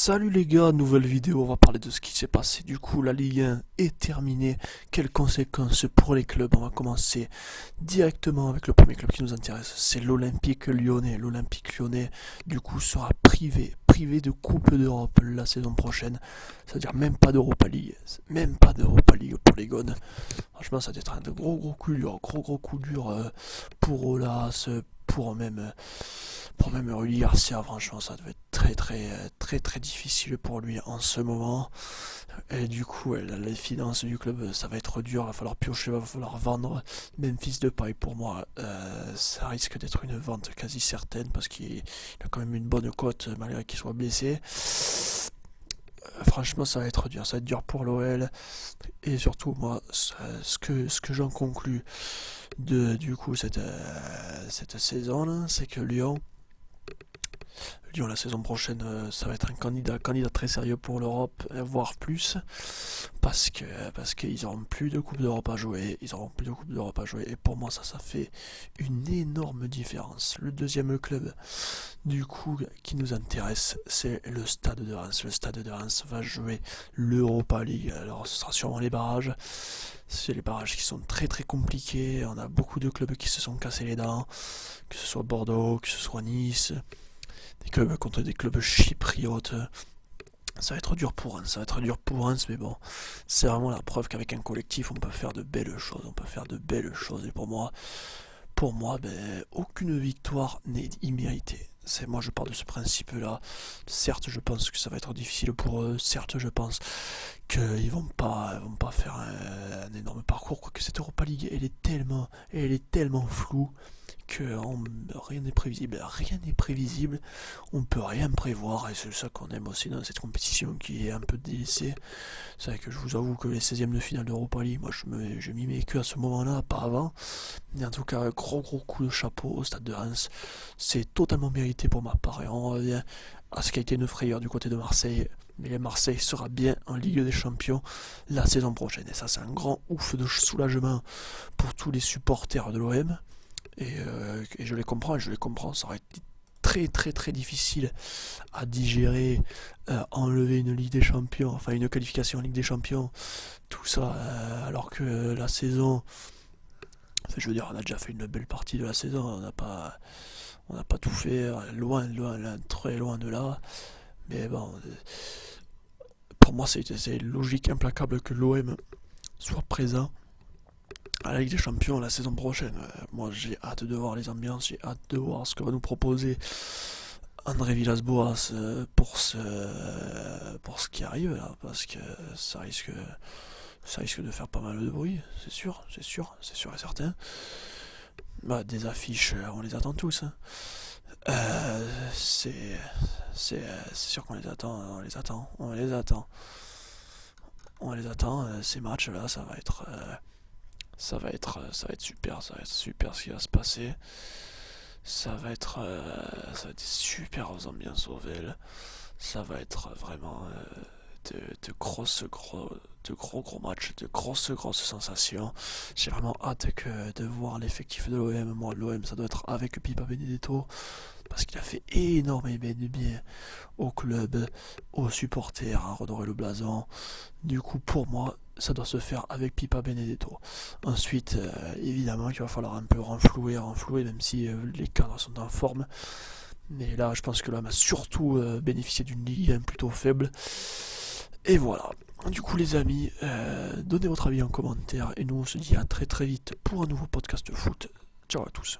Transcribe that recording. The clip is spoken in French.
Salut les gars, nouvelle vidéo, on va parler de ce qui s'est passé. Du coup, la Ligue 1 est terminée. Quelles conséquences pour les clubs? On va commencer directement avec le premier club qui nous intéresse. C'est l'Olympique Lyonnais. L'Olympique Lyonnais, du coup, sera privé de Coupe d'Europe la saison prochaine. C'est-à-dire même pas d'Europa League. Même pas d'Europa League pour les Gones. Franchement, ça doit être un gros coup dur. Gros coup dur pour Olas, pour même Rudi Garcia. Franchement, ça devait être très difficile pour lui en ce moment. Et du coup, les finances du club, ça va être dur. Il va falloir piocher, il va falloir vendre. Memphis Depay, pour moi, ça risque d'être une vente quasi certaine parce qu'il a quand même une bonne cote malgré qu'il soit blessé. Franchement, ça va être dur. Ça va être dur pour l'OL. Et surtout, moi, ce que j'en conclus du coup cette saison-là, c'est que Lyon la saison prochaine, ça va être un candidat très sérieux pour l'Europe, voire plus, parce qu'ils n'auront plus de Coupe d'Europe à jouer, et pour moi ça fait une énorme différence. Le deuxième club, du coup, qui nous intéresse, c'est le Stade de Reims. Le Stade de Reims va jouer l'Europa League, alors ce sera sûrement les barrages. C'est les barrages qui sont très compliqués, on a beaucoup de clubs qui se sont cassés les dents, que ce soit Bordeaux, que ce soit Nice, des clubs contre des clubs chypriotes. Ça va être dur pour Reims, mais bon, c'est vraiment la preuve qu'avec un collectif, on peut faire de belles choses. Et pour moi, aucune victoire n'est imméritée. Moi, je pars de ce principe-là. Certes, je pense que ça va être difficile pour eux. Certes, je pense qu'ils vont pas faire un énorme parcours. Quoique cette Europa League, elle est tellement floue que rien n'est prévisible, on peut rien prévoir, et c'est ça qu'on aime aussi dans cette compétition qui est un peu délaissée. C'est vrai que je vous avoue que les 16e de finale d'Europa League, moi je m'y mets que à ce moment-là, pas avant. Mais en tout cas, gros coup de chapeau au Stade de Reims, c'est totalement mérité pour ma part, et on revient à ce qui a été une frayeur du côté de Marseille. Mais Marseille sera bien en Ligue des Champions la saison prochaine, et ça c'est un grand ouf de soulagement pour tous les supporters de l'OM. Et je les comprends, ça aurait été très difficile à digérer, enlever une Ligue des Champions, enfin une qualification en Ligue des Champions, tout ça, alors que la saison, enfin, je veux dire, on a déjà fait une belle partie de la saison, on n'a pas tout fait, loin, très loin de là, mais bon, pour moi c'est logique, implacable que l'OM soit présent à la Ligue des Champions la saison prochaine. Moi j'ai hâte de voir les ambiances, j'ai hâte de voir ce que va nous proposer André Villas-Boas pour ce qui arrive là, parce que ça risque de faire pas mal de bruit, c'est sûr et certain. Bah, des affiches, on les attend tous, hein. C'est sûr qu'on les attend, ces matchs là, ça va être super ce qui va se passer. Ça va être des super ambiances au VL. Ça va être vraiment de gros matchs, de grosses sensations. J'ai vraiment hâte de voir l'effectif de l'OM. Moi, l'OM, ça doit être avec Pipa Benedetto, parce qu'il a fait énormément de bien au club, aux supporters, à redorer le blason. Du coup, pour moi, ça doit se faire avec Pipa Benedetto. Ensuite, évidemment qu'il va falloir un peu renflouer, même si les cadres sont en forme. Mais là, je pense que l'homme a surtout bénéficié d'une Ligue 1 plutôt faible. Et voilà. Du coup, les amis, donnez votre avis en commentaire. Et nous, on se dit à très vite pour un nouveau podcast foot. Ciao à tous.